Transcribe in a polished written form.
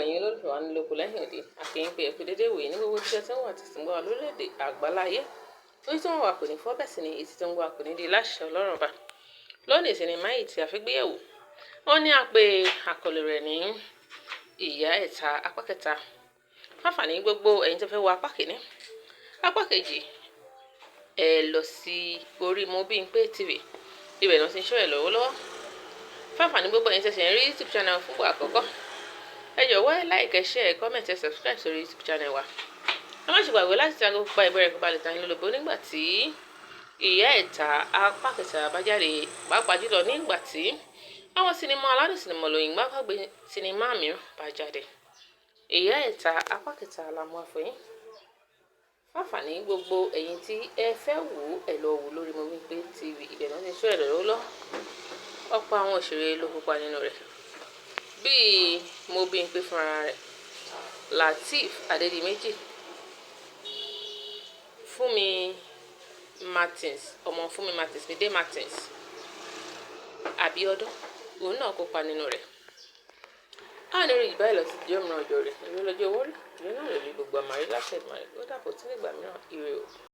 ẹ̀yin olólùfẹ́ wa nílò kò lẹ́yìn òde àfihàn pé ẹ̀kú dédé wòye ní gbogbo iṣẹ́ tí wọ́n wà títí ń gbọ́ wa lórílẹ̀‐èdè àgbáláyé orí tí wọ́n wà kò ní fọ́ bẹ́ẹ̀ sì ni èsì tí wọ́n wà kò ní di láṣẹ ọlọ́run ọba lónìí sinimá yìí tí a fi gbéyẹ̀wò wọ́n ní a pè àkọlé rẹ̀ ní ìyá ẹ̀ta apá kẹta fáfàní gbogbo ẹ̀yin tó fẹ́ wo apá kìíní apá kejì ẹ lọ sí orí Mobimpe TV ibẹ̀ náà ti ń ṣọ́ ẹ̀ lọ́wọ́lọ́wọ́ fáfàní gbogbo ẹ̀yin tẹ̀sẹ̀ ń rí YouTube channel fún ìgbà àkọ́kọ́ ẹ jọ̀wọ́ ẹ like, share, comment, subscribe sórí YouTube channel wa ẹ má ṣe gbàgbé láti tẹ aago pa ìbẹ̀rẹ̀ kó ba lè ta yín lólobó nígbà tí ìyá ẹ̀ta apá kẹta bá jáde pàápàá jùlọ nígbà tí àwọn sinimá aládùn sinimá lóyìn gbàgbé sinimá mìíràn bá jáde ìyá ẹ̀ta apá kẹta la mú àfọyín fáfàní gbogbo ẹ̀yin tí ẹ fẹ́ wò ẹ lọ wò lórí Mobimpe TV ibẹ̀ náà ti ṣọ́ ẹ̀ lọ́wọ́ ọ̀pọ̀ àwọn òṣèré ló kópa nínú rẹ̀ bíi Mobimpe fúnra rẹ̀ Lateef Adedimeji Fúnmi Martins ọmọ Fúnmi Martins Mide Martins Abiodun òun náà kópa nínú rẹ̀ a ní rí ìgbà ìlọsí ìjọ mìíràn ọjọ́ rẹ̀ ìrìn lọ́jọ́ owó rí ìrìn náà lè rí gbogbo àmàrí láti ẹ̀dùn rẹ̀ ó dàpọ̀ tí nígbà mìíràn ire o.